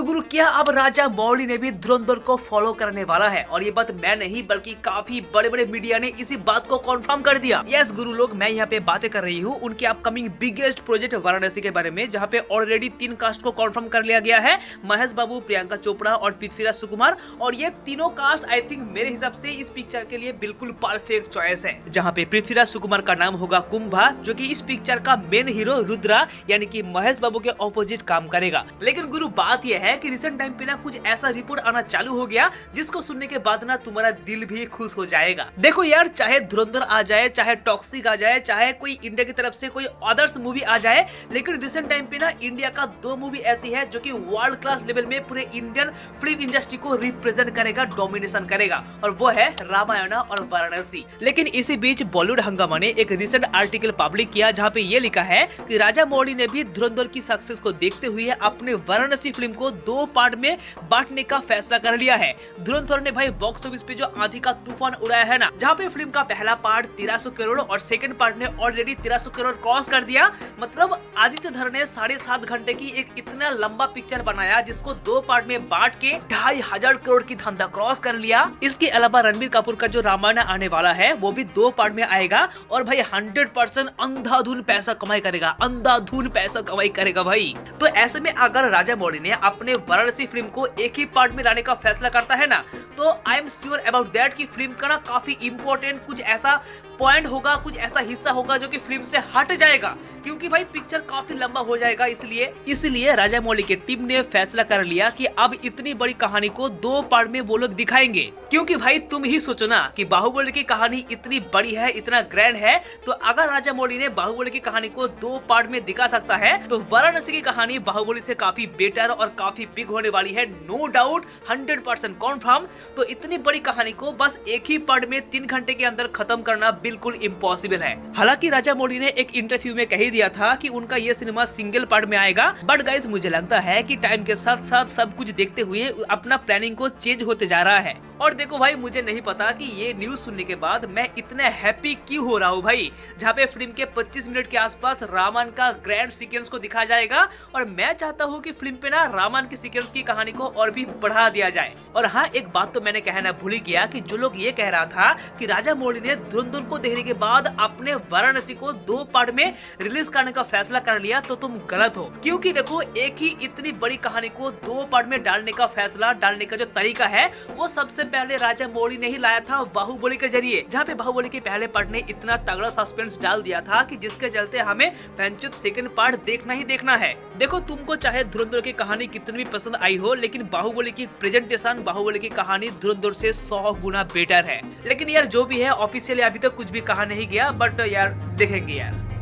तो गुरु क्या अब राजा मौली ने भी धुरंधर को फॉलो करने वाला है? और ये बात मैं नहीं बल्कि काफी बड़े बड़े मीडिया ने इसी बात को कंफर्म कर दिया। यस गुरु लोग, मैं यहाँ पे बातें कर रही हूँ उनके अपकमिंग बिगेस्ट प्रोजेक्ट वाराणसी के बारे में, जहाँ पे ऑलरेडी 3 कास्ट को कंफर्म कर लिया गया है। महेश बाबू, प्रियंका चोपड़ा और पृथ्वीराज सुकुमार। और ये तीनों कास्ट आई थिंक मेरे हिसाब से इस पिक्चर के लिए बिल्कुल परफेक्ट चॉइस है। जहाँ पे पृथ्वीराज सुकुमार का नाम होगा कुंभा, जो की इस पिक्चर का मेन हीरो रुद्रा यानी कि महेश बाबू के ऑपोजिट काम करेगा। लेकिन गुरु बात यह है कि रिसेंट टाइम पे ना कुछ ऐसा रिपोर्ट आना चालू हो गया जिसको सुनने के बाद ना तुम्हारा दिल भी खुश हो जाएगा। देखो यार, चाहे धुरंधर आ जाए, चाहे टॉक्सिक आ जाए, चाहे कोई इंडिया की तरफ से कोई अदर्स मूवी आ जाए, लेकिन रिसेंट टाइम पे ना इंडिया का 2 मूवी ऐसी है जो कि वर्ल्ड क्लास लेवल में पूरे इंडियन फिल्म इंडस्ट्री को रिप्रेजेंट करेगा, डोमिनेशन करेगा, और वो है रामायण और वाराणसी। लेकिन इसी बीच बॉलीवुड हंगामा ने एक रिसेंट आर्टिकल पब्लिक किया जहाँ पे ये लिखा है कि राजा मौली ने भी धुरंधर की सक्सेस को देखते हुए अपने वाराणसी फिल्म को 2 पार्ट में बांटने का फैसला कर लिया है। धुरंधर ने भाई बॉक्स ऑफिस पे जो आंधी का तूफान उड़ाया है ना, जहाँ पे फिल्म का पहला पार्ट 1300 करोड़ और सेकंड पार्ट ने ऑलरेडी 1300 करोड़ क्रॉस कर दिया। मतलब आदित्य धर ने 7.5 घंटे की एक इतना लंबा पिक्चर बनाया जिसको 2 पार्ट में बांट के 2500 करोड़ की धंधा क्रॉस कर लिया। इसके अलावा रणबीर कपूर का जो रामायण आने वाला है वो भी 2 पार्ट में आएगा और भाई 100% अंधाधुन पैसा कमाई करेगा, अंधाधुन पैसा कमाई करेगा भाई। तो ऐसे में अगर राजा मौली ने अपने वाराणसी फिल्म को एक ही पार्ट में लाने का फैसला करता है ना, तो I am sure about that कि फिल्म का ना काफी इंपॉर्टेंट कुछ ऐसा पॉइंट होगा, कुछ ऐसा हिस्सा होगा जो कि फिल्म से हट जाएगा, क्योंकि भाई पिक्चर काफी लंबा हो जाएगा। इसलिए राजा मौली की टीम ने फैसला कर लिया कि अब इतनी बड़ी कहानी को 2 पार्ट में वो लोग दिखाएंगे। क्योंकि भाई तुम ही सोचो ना कि बाहुबली की कहानी इतनी बड़ी है, इतना ग्रैंड है, तो अगर राजा मौली ने बाहुबली की कहानी को 2 पार्ट में दिखा सकता है, तो वाराणसी की कहानी बाहुबली से काफी बेटर और काफी बिग होने वाली है, नो डाउट, 100% कॉन्फर्म। तो इतनी बड़ी कहानी को बस एक ही पार्ट में 3 घंटे के अंदर खत्म करना बिल्कुल इम्पॉसिबल है। हालांकि राजा मौली ने एक इंटरव्यू में कही दिया था कि उनका ये सिनेमा सिंगल पार्ट में आएगा, बट गाइस मुझे लगता है कि टाइम के साथ साथ सब कुछ देखते हुए अपना प्लानिंग को चेंज होते जा रहा है। और देखो भाई, मुझे नहीं पता कि ये न्यूज सुनने के बाद मैं इतना हैप्पी क्यों हो रहा हूँ भाई, जहाँ पे फिल्म के 25 मिनट के आसपास रामायण का ग्रैंड सीक्वेंस को दिखाया जाएगा, और मैं चाहता हूँ कि फिल्म पे ना रामायण की सीक्वेंस की कहानी को और भी बढ़ा दिया जाए। और हाँ, एक बात तो मैंने कहना भूल ही गया कि जो लोग ये कह रहा था कि राजा मौली ने धुरंधर को देखने के बाद अपने वाराणसी को 2 पार्ट में रिलीज करने का फैसला कर लिया, तो तुम गलत हो। क्योंकि देखो, एक ही इतनी बड़ी कहानी को 2 पार्ट में डालने का फैसला, डालने का जो तरीका है, वो सबसे पहले राजा मौली ने ही लाया था बाहुबली के जरिए, जहाँ पे बाहुबली के पहले पार्ट ने इतना तगड़ा सस्पेंस डाल दिया था कि जिसके चलते हमें पेंचुत सेकंड पार्ट देखना ही देखना है। देखो, तुमको चाहे धुरंधर की कहानी कितनी भी पसंद आई हो, लेकिन बाहुबली की प्रेजेंटेशन, बाहुबली की कहानी धुरंधर से 100 गुना बेटर है। लेकिन यार जो भी है, ऑफिशियली अभी तक कुछ भी कहा नहीं गया, बट यार देखेंगे यार।